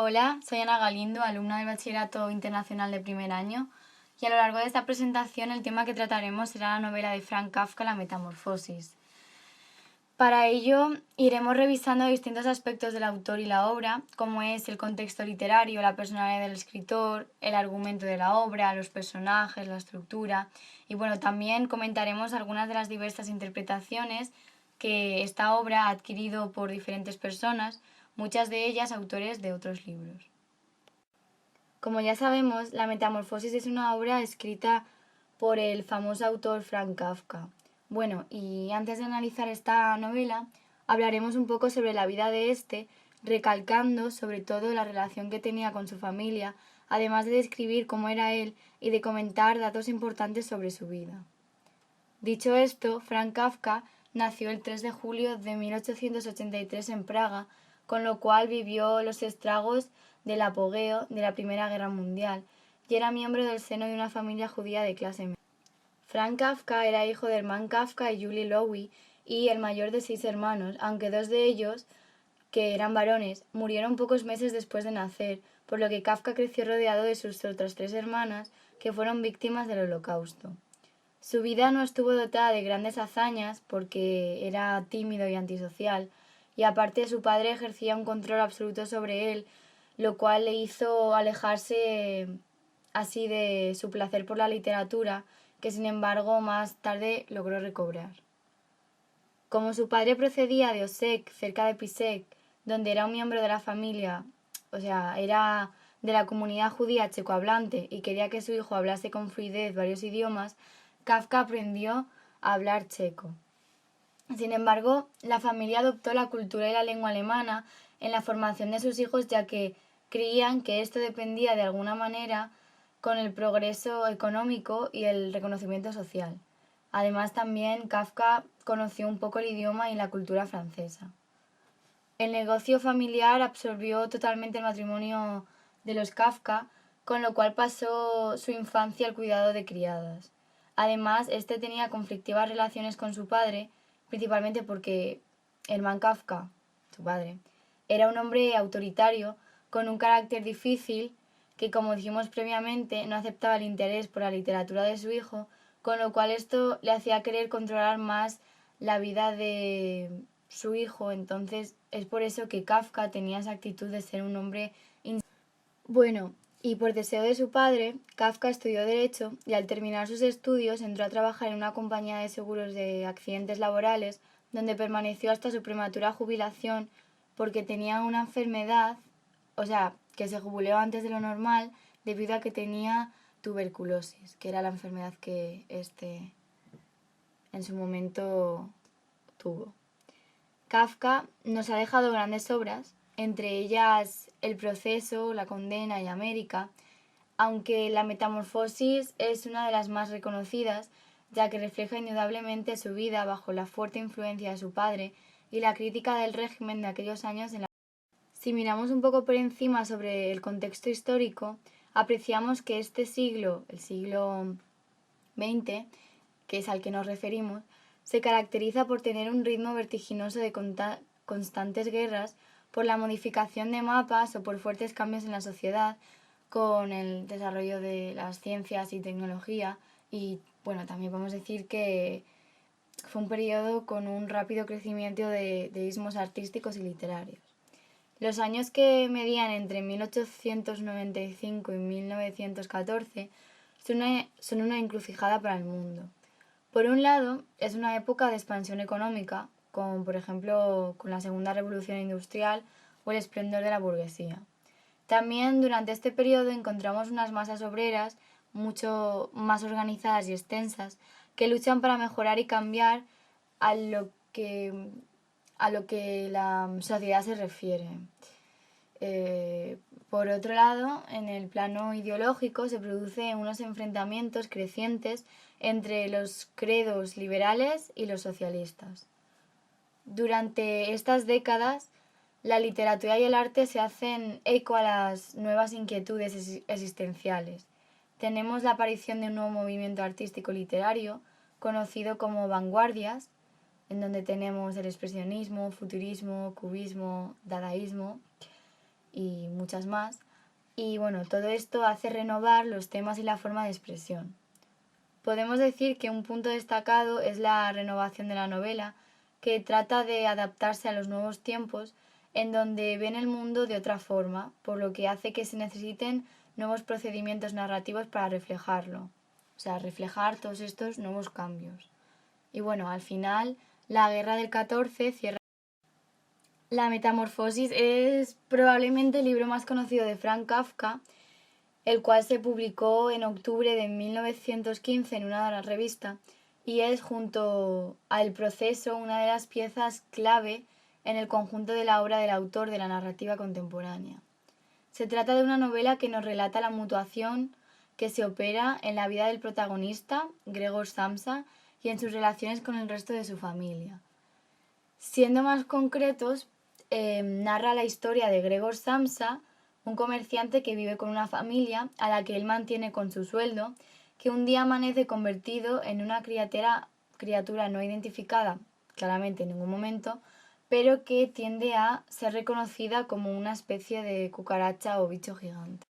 Hola, soy Ana Galindo, alumna del Bachillerato Internacional de primer año, y a lo largo de esta presentación el tema que trataremos será la novela de Franz Kafka, La Metamorfosis. Para ello iremos revisando distintos aspectos del autor y la obra, como es el contexto literario, la personalidad del escritor, el argumento de la obra, los personajes, la estructura, y bueno, también comentaremos algunas de las diversas interpretaciones que esta obra ha adquirido por diferentes personas, muchas de ellas autores de otros libros. Como ya sabemos, La Metamorfosis es una obra escrita por el famoso autor Franz Kafka. Bueno, y antes de analizar esta novela, hablaremos un poco sobre la vida de este, recalcando sobre todo la relación que tenía con su familia, además de describir cómo era él y de comentar datos importantes sobre su vida. Dicho esto, Franz Kafka nació el 3 de julio de 1883 en Praga, con lo cual vivió los estragos del apogeo de la Primera Guerra Mundial y era miembro del seno de una familia judía de clase media. Franz Kafka era hijo de Hermann Kafka y Julie Lowy y el mayor de 6 hermanos, aunque 2 de ellos, que eran varones, murieron pocos meses después de nacer, por lo que Kafka creció rodeado de sus otras 3 hermanas, que fueron víctimas del Holocausto. Su vida no estuvo dotada de grandes hazañas porque era tímido y antisocial, y aparte su padre ejercía un control absoluto sobre él, lo cual le hizo alejarse así de su placer por la literatura, que sin embargo más tarde logró recobrar. Como su padre procedía de Osek, cerca de Pisek, donde era un miembro de la familia, o sea, era de la comunidad judía checohablante y quería que su hijo hablase con fluidez varios idiomas, Kafka aprendió a hablar checo. Sin embargo, la familia adoptó la cultura y la lengua alemana en la formación de sus hijos, ya que creían que esto dependía de alguna manera con el progreso económico y el reconocimiento social. Además, también Kafka conoció un poco el idioma y la cultura francesa. El negocio familiar absorbió totalmente el matrimonio de los Kafka, con lo cual pasó su infancia al cuidado de criadas. Además, este tenía conflictivas relaciones con su padre, principalmente porque Hermann Kafka, su padre, era un hombre autoritario, con un carácter difícil, que como dijimos previamente, no aceptaba el interés por la literatura de su hijo, con lo cual esto le hacía querer controlar más la vida de su hijo. Entonces es por eso que Kafka tenía esa actitud de ser un hombre. Bueno, y por deseo de su padre, Kafka estudió Derecho y al terminar sus estudios entró a trabajar en una compañía de seguros de accidentes laborales, donde permaneció hasta su prematura jubilación porque tenía una enfermedad, o sea, que se jubiló antes de lo normal debido a que tenía tuberculosis, que era la enfermedad que en su momento tuvo. Kafka nos ha dejado grandes obras, entre ellas El proceso, La condena y América, aunque La Metamorfosis es una de las más reconocidas, ya que refleja indudablemente su vida bajo la fuerte influencia de su padre y la crítica del régimen de aquellos años en la. Si miramos un poco por encima sobre el contexto histórico, apreciamos que este siglo, el siglo XX, que es al que nos referimos, se caracteriza por tener un ritmo vertiginoso de constantes guerras, por la modificación de mapas o por fuertes cambios en la sociedad, con el desarrollo de las ciencias y tecnología. Y bueno, también podemos decir que fue un periodo con un rápido crecimiento de ismos artísticos y literarios. Los años que medían entre 1895 y 1914 son una encrucijada para el mundo. Por un lado, es una época de expansión económica, como por ejemplo con la Segunda Revolución Industrial o el esplendor de la burguesía. También durante este periodo encontramos unas masas obreras mucho más organizadas y extensas que luchan para mejorar y cambiar a lo que, a lo que la sociedad se refiere. Por otro lado, en el plano ideológico se producen unos enfrentamientos crecientes entre los credos liberales y los socialistas. Durante estas décadas, la literatura y el arte se hacen eco a las nuevas inquietudes existenciales. Tenemos la aparición de un nuevo movimiento artístico literario, conocido como vanguardias, en donde tenemos el expresionismo, futurismo, cubismo, dadaísmo. y muchas más. Y bueno, todo esto hace renovar los temas y la forma de expresión. Podemos decir que un punto destacado es la renovación de la novela, que trata de adaptarse a los nuevos tiempos en donde ven el mundo de otra forma, por lo que hace que se necesiten nuevos procedimientos narrativos para reflejarlo, o sea, reflejar todos estos nuevos cambios. Y bueno, al final, la Guerra del 14 cierra. La Metamorfosis es probablemente el libro más conocido de Franz Kafka, el cual se publicó en octubre de 1915 en una revista y es, junto a El proceso, una de las piezas clave en el conjunto de la obra del autor de la narrativa contemporánea. Se trata de una novela que nos relata la mutuación que se opera en la vida del protagonista, Gregor Samsa, y en sus relaciones con el resto de su familia. Siendo más concretos, narra la historia de Gregor Samsa, un comerciante que vive con una familia a la que él mantiene con su sueldo, que un día amanece convertido en una criatura no identificada claramente en ningún momento, pero que tiende a ser reconocida como una especie de cucaracha o bicho gigante.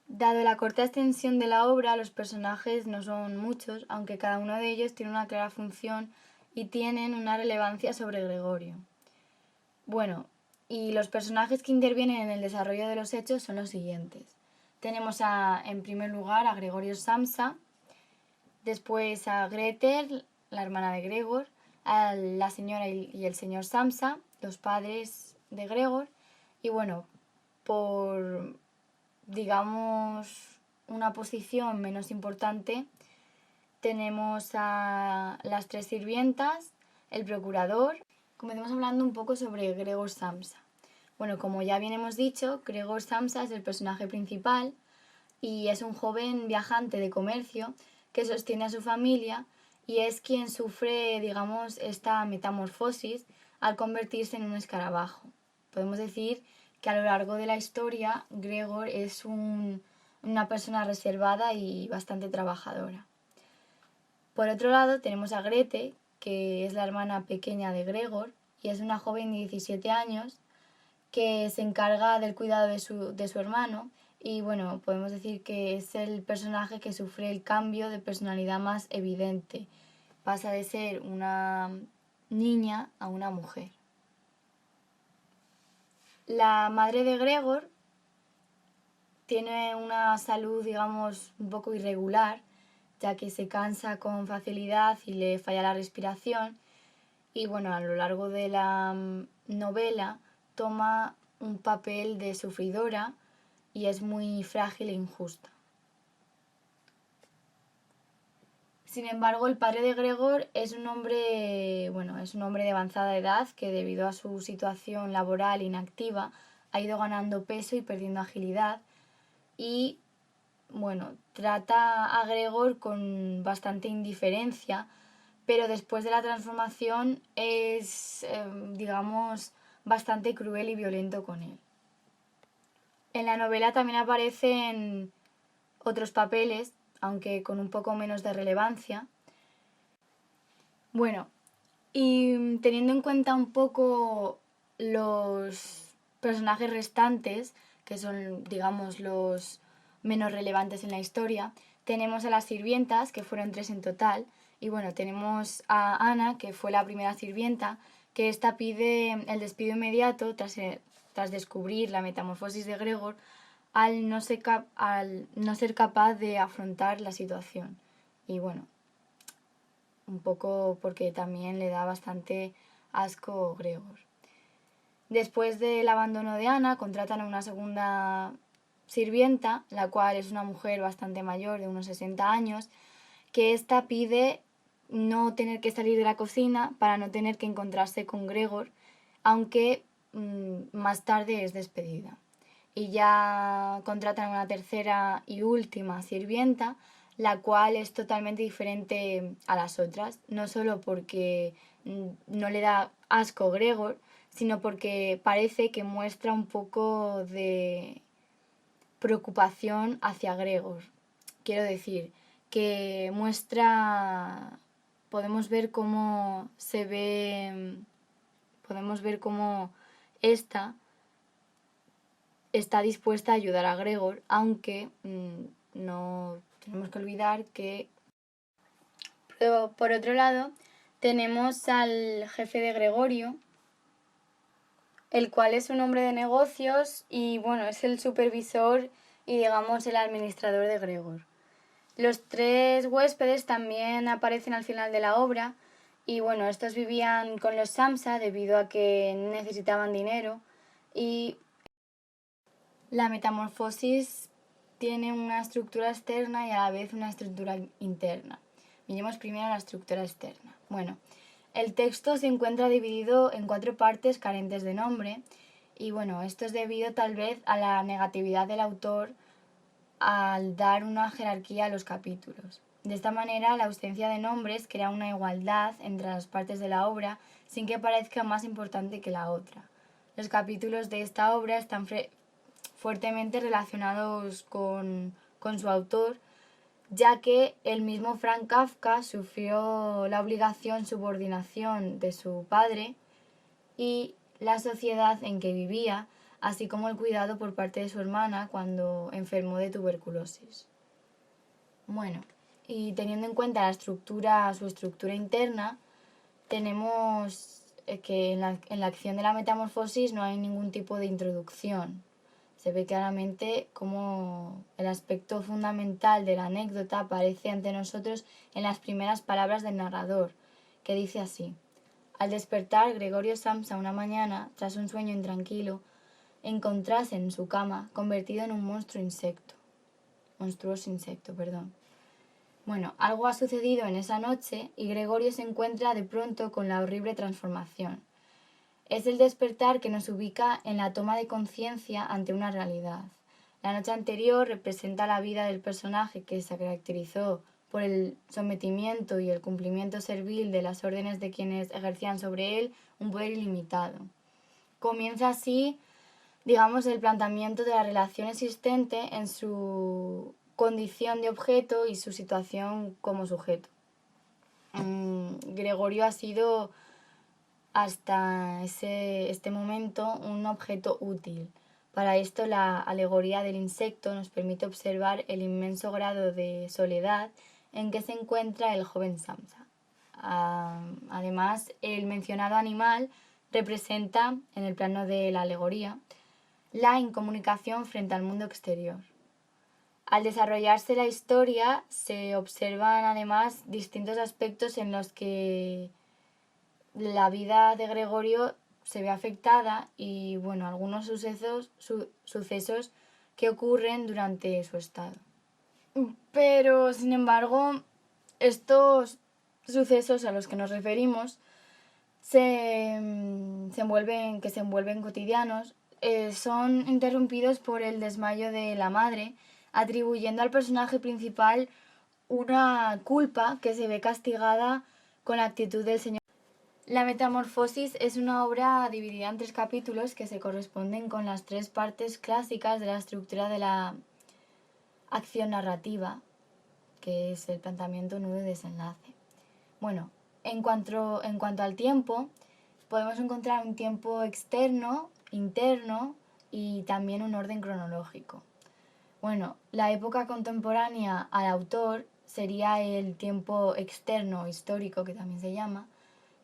Dado la corta extensión de la obra, los personajes no son muchos, aunque cada uno de ellos tiene una clara función y tienen una relevancia sobre Gregorio. Bueno, y los personajes que intervienen en el desarrollo de los hechos son los siguientes. Tenemos en primer lugar a Gregorio Samsa, después a Gretel, la hermana de Gregor, a la señora y el señor Samsa, los padres de Gregor, y bueno, por, digamos, una posición menos importante, tenemos a las tres sirvientas, el procurador. Comencemos hablando un poco sobre Gregor Samsa. Bueno, como ya bien hemos dicho, Gregor Samsa es el personaje principal y es un joven viajante de comercio que sostiene a su familia y es quien sufre, digamos, esta metamorfosis al convertirse en un escarabajo. Podemos decir que a lo largo de la historia Gregor es una persona reservada y bastante trabajadora. Por otro lado tenemos a Grete, que es la hermana pequeña de Gregor y es una joven de 17 años que se encarga del cuidado de su hermano y bueno, podemos decir que es el personaje que sufre el cambio de personalidad más evidente. Pasa de ser una niña a una mujer. La madre de Gregor tiene una salud, digamos, un poco irregular, ya que se cansa con facilidad y le falla la respiración. Y bueno, a lo largo de la novela toma un papel de sufridora y es muy frágil e injusta. Sin embargo, el padre de Gregor es un hombre, bueno, es un hombre de avanzada edad que debido a su situación laboral inactiva ha ido ganando peso y perdiendo agilidad y bueno, trata a Gregor con bastante indiferencia, pero después de la transformación es, digamos, bastante cruel y violento con él. En la novela también aparecen otros papeles, aunque con un poco menos de relevancia. Bueno, y teniendo en cuenta un poco los personajes restantes, que son, digamos, los menos relevantes en la historia, tenemos a las sirvientas, que fueron 3 en total, y bueno, tenemos a Ana, que fue la primera sirvienta, que esta pide el despido inmediato tras descubrir la metamorfosis de Gregor, al no ser capaz de afrontar la situación. Y bueno, un poco porque también le da bastante asco Gregor. Después del abandono de Ana, contratan a una segunda sirvienta, la cual es una mujer bastante mayor, de unos 60 años, que ésta pide no tener que salir de la cocina para no tener que encontrarse con Gregor, aunque más tarde es despedida. Y ya contratan a una tercera y última sirvienta, la cual es totalmente diferente a las otras, no solo porque no le da asco Gregor, sino porque parece que muestra un poco de preocupación hacia Gregor. Quiero decir, que muestra, podemos ver cómo se ve, podemos ver cómo esta está dispuesta a ayudar a Gregor, aunque no tenemos que olvidar que... Pero, por otro lado, tenemos al jefe de Gregorio, el cual es un hombre de negocios y bueno, es el supervisor y digamos el administrador de Gregor. Los 3 huéspedes también aparecen al final de la obra y bueno, estos vivían con los Samsa debido a que necesitaban dinero y la metamorfosis tiene una estructura externa y a la vez una estructura interna. Miremos primero la estructura externa. Bueno, el texto se encuentra dividido en 4 partes carentes de nombre y bueno, esto es debido tal vez a la negatividad del autor al dar una jerarquía a los capítulos. De esta manera, la ausencia de nombres crea una igualdad entre las partes de la obra sin que parezca más importante que la otra. Los capítulos de esta obra están fuertemente relacionados con su autor, ya que el mismo Franz Kafka sufrió la obligación subordinación de su padre y la sociedad en que vivía, así como el cuidado por parte de su hermana cuando enfermó de tuberculosis. Bueno, y teniendo en cuenta su estructura interna, tenemos que en la acción de la metamorfosis no hay ningún tipo de introducción. Se ve claramente cómo el aspecto fundamental de la anécdota aparece ante nosotros en las primeras palabras del narrador, que dice así: al despertar, Gregorio Samsa una mañana, tras un sueño intranquilo, encontrase en su cama convertido en un monstruoso insecto. Bueno, algo ha sucedido en esa noche y Gregorio se encuentra de pronto con la horrible transformación. Es el despertar que nos ubica en la toma de conciencia ante una realidad. La noche anterior representa la vida del personaje que se caracterizó por el sometimiento y el cumplimiento servil de las órdenes de quienes ejercían sobre él un poder ilimitado. Comienza así, digamos, el planteamiento de la relación existente en su condición de objeto y su situación como sujeto. Gregorio ha sido hasta este momento un objeto útil. Para esto la alegoría del insecto nos permite observar el inmenso grado de soledad en que se encuentra el joven Samsa. Además, el mencionado animal representa, en el plano de la alegoría, la incomunicación frente al mundo exterior. Al desarrollarse la historia se observan además distintos aspectos en los que la vida de Gregorio se ve afectada y bueno, algunos sucesos que ocurren durante su estado. Pero, sin embargo, estos sucesos a los que nos referimos se envuelven cotidianos, son interrumpidos por el desmayo de la madre, atribuyendo al personaje principal una culpa que se ve castigada con la actitud del señor. La Metamorfosis es una obra dividida en 3 capítulos que se corresponden con las 3 partes clásicas de la estructura de la acción narrativa, que es el planteamiento, nudo y desenlace. Bueno, en cuanto al tiempo, podemos encontrar un tiempo externo, interno y también un orden cronológico. Bueno, la época contemporánea al autor sería el tiempo externo histórico, que también se llama,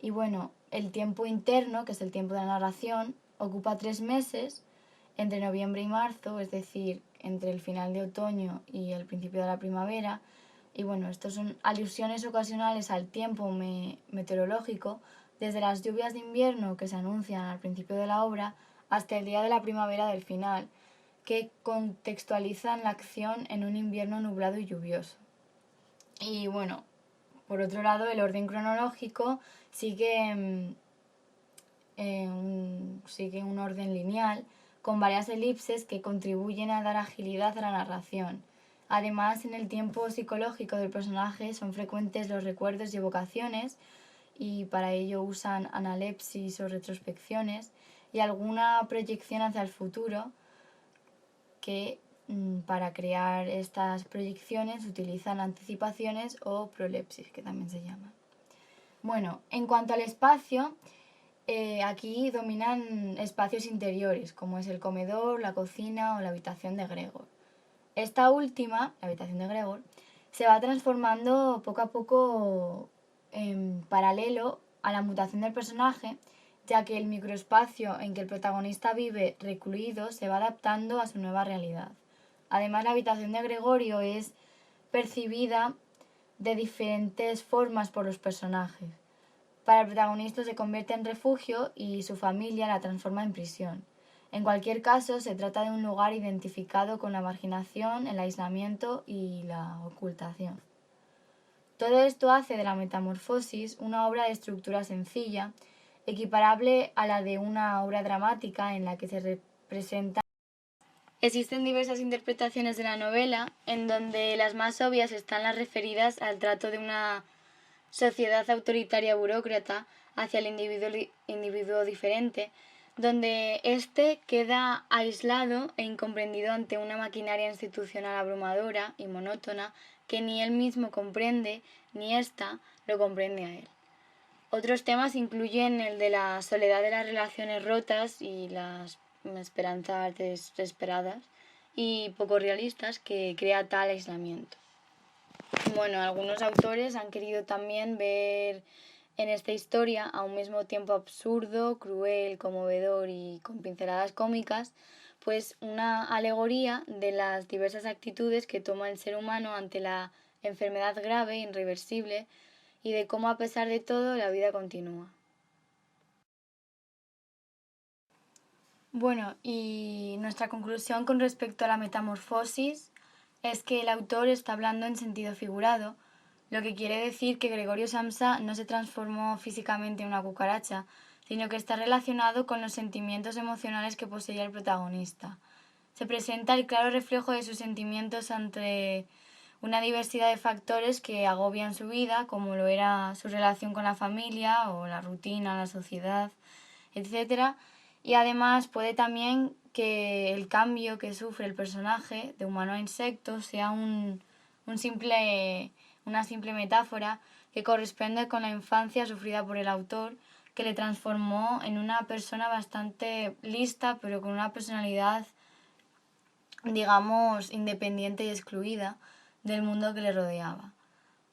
y bueno, el tiempo interno, que es el tiempo de la narración, ocupa 3 meses, entre noviembre y marzo, es decir, entre el final de otoño y el principio de la primavera. Y bueno, estos son alusiones ocasionales al tiempo meteorológico, desde las lluvias de invierno que se anuncian al principio de la obra hasta el día de la primavera del final, que contextualizan la acción en un invierno nublado y lluvioso. Y bueno, por otro lado, el orden cronológico sigue un orden lineal con varias elipses que contribuyen a dar agilidad a la narración. Además, en el tiempo psicológico del personaje son frecuentes los recuerdos y evocaciones y para ello usan analepsis o retrospecciones y alguna proyección hacia el futuro que para crear estas proyecciones utilizan anticipaciones o prolepsis, que también se llaman. Bueno, en cuanto al espacio, aquí dominan espacios interiores, como es el comedor, la cocina o la habitación de Gregor. Esta última, la habitación de Gregor, se va transformando poco a poco en paralelo a la mutación del personaje, ya que el microespacio en que el protagonista vive recluido se va adaptando a su nueva realidad. Además, la habitación de Gregorio es percibida de diferentes formas por los personajes. Para el protagonista se convierte en refugio y su familia la transforma en prisión. En cualquier caso, se trata de un lugar identificado con la marginación, el aislamiento y la ocultación. Todo esto hace de la Metamorfosis una obra de estructura sencilla, equiparable a la de una obra dramática en la que se representa. Existen diversas interpretaciones de la novela, en donde las más obvias están las referidas al trato de una sociedad autoritaria burócrata hacia el individuo diferente, donde éste queda aislado e incomprendido ante una maquinaria institucional abrumadora y monótona que ni él mismo comprende ni ésta lo comprende a él. Otros temas incluyen el de la soledad de las relaciones rotas y las esperanzas desesperadas y poco realistas que crea tal aislamiento. Bueno, algunos autores han querido también ver en esta historia, a un mismo tiempo absurdo, cruel, conmovedor y con pinceladas cómicas, pues una alegoría de las diversas actitudes que toma el ser humano ante la enfermedad grave, irreversible, y de cómo a pesar de todo la vida continúa. Bueno, y nuestra conclusión con respecto a la metamorfosis es que el autor está hablando en sentido figurado, lo que quiere decir que Gregorio Samsa no se transformó físicamente en una cucaracha, sino que está relacionado con los sentimientos emocionales que poseía el protagonista. Se presenta el claro reflejo de sus sentimientos ante una diversidad de factores que agobian su vida, como lo era su relación con la familia o la rutina, la sociedad, etc. Y además puede también que el cambio que sufre el personaje de humano a insecto sea una simple metáfora que corresponde con la infancia sufrida por el autor, que le transformó en una persona bastante lista, pero con una personalidad, digamos, independiente y excluida del mundo que le rodeaba.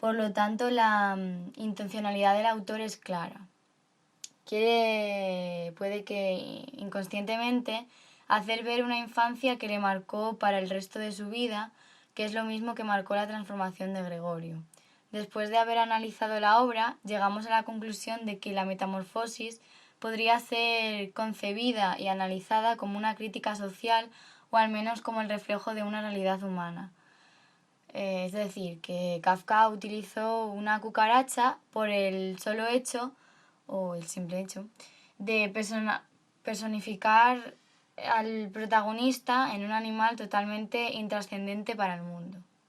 Por lo tanto, la intencionalidad del autor es clara. Puede que inconscientemente, hacer ver una infancia que le marcó para el resto de su vida, que es lo mismo que marcó la transformación de Gregorio. Después de haber analizado la obra, llegamos a la conclusión de que la metamorfosis podría ser concebida y analizada como una crítica social o al menos como el reflejo de una realidad humana. Es decir, que Kafka utilizó una cucaracha por el solo hecho, o el simple hecho, de personificar al protagonista en un animal totalmente intrascendente para el mundo.